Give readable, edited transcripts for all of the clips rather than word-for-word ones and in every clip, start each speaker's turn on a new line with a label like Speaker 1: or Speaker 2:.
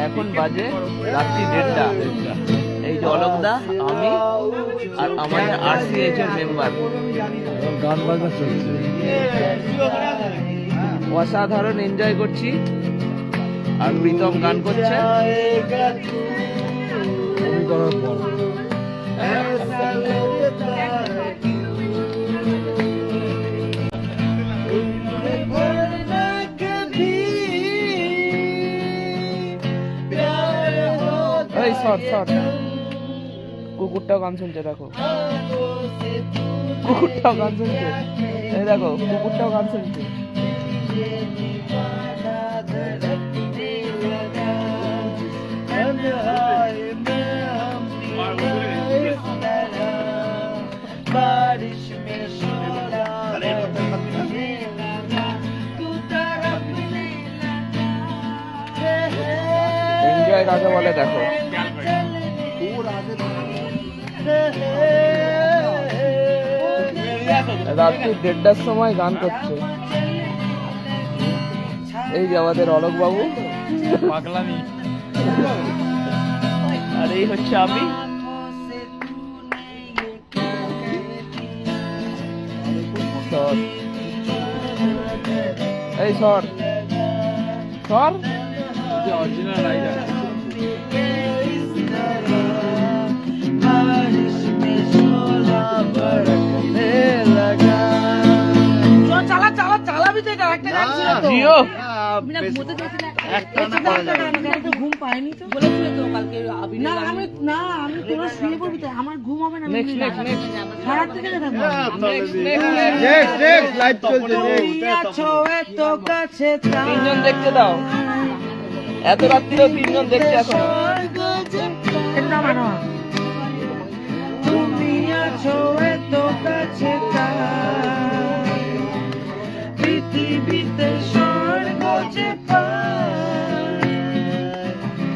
Speaker 1: এখন বাজে রাত্রি 1:30। এই যে অলোকদা, আমি আর আমাদের RCH এর মেম্বার
Speaker 2: গান বাজনা চলছে,
Speaker 1: অসাধারণ এনজয় করছি। আর প্রীতম গান করছে।
Speaker 2: করার পর
Speaker 1: এই সর সর, কুকুরটাও গান শুনছে, দেখো কুকুরটাও গান শুনছে, এই দেখো কুকুরটাও গান শুনছে। এনজয় কাকে বলে দেখো। রাত্রি 1:30টার সময় গান করছে। এই যে আমাদের অলোক বাবু,
Speaker 2: পাগলামি।
Speaker 1: আর এই হচ্ছে আমি। এই সর সর,
Speaker 2: অরিজিনাল রাইডার।
Speaker 1: জিও
Speaker 3: ঘুম পাইনি তো, বলেছিল তো কালকে না আমি তোরা শুয়ে পড়বি তো, আমার ঘুম হবে না।
Speaker 1: নেক্সট নেক্সট নেক্সট
Speaker 3: সারা থেকে দেখো
Speaker 2: নেক্সট লাইভ চলছে।
Speaker 1: তিনজন দেখতে দাও, এত রাত্রিও তিনজন দেখতে এখন।
Speaker 3: এটা মানো তুমি আছো এত কাছে, পৃথিবীতে স্বর্গ যে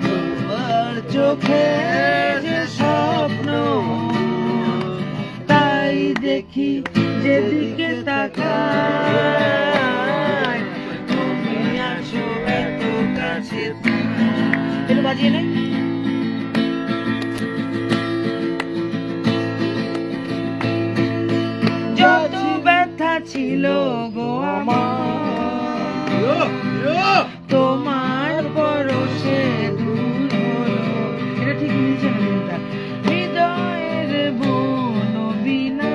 Speaker 3: তোমার চোখে যে স্বপ্ন, তাই দেখি যেদিকে তাকাই, তুমি আছো এত কাছে। এটা বাজিয়ে নেই। যত ব্যথা ছিল গো আমার, তোমার পরশে দূর হলো। এটা ঠিক নিচে না, হৃদয়ের বন বিনা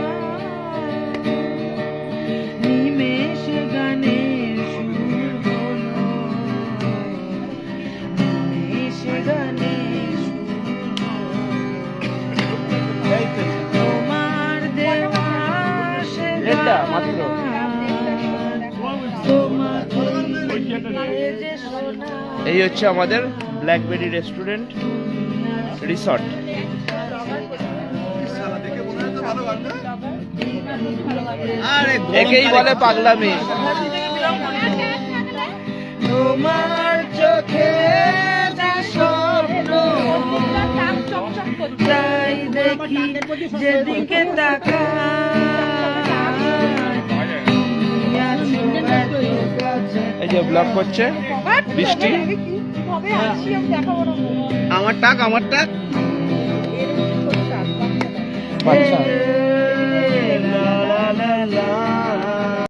Speaker 3: নিমেষে গানের সুর হলো, নিমেষে গানের সুর হলো। তোমার দেওয়া
Speaker 1: এটা মাত্র এই হচ্ছে আমাদের ব্ল্যাকবেরি রেস্টুরেন্ট রিসর্ট। একেই বলে পাগলামি।
Speaker 3: তোমার চোখে যে স্বপ্ন, তাই দেখি যেদিকে
Speaker 1: এই যে ব্লগ করছে বৃষ্টি।
Speaker 2: আমার টাক
Speaker 1: বাচ্চা
Speaker 3: লা লা লা লা।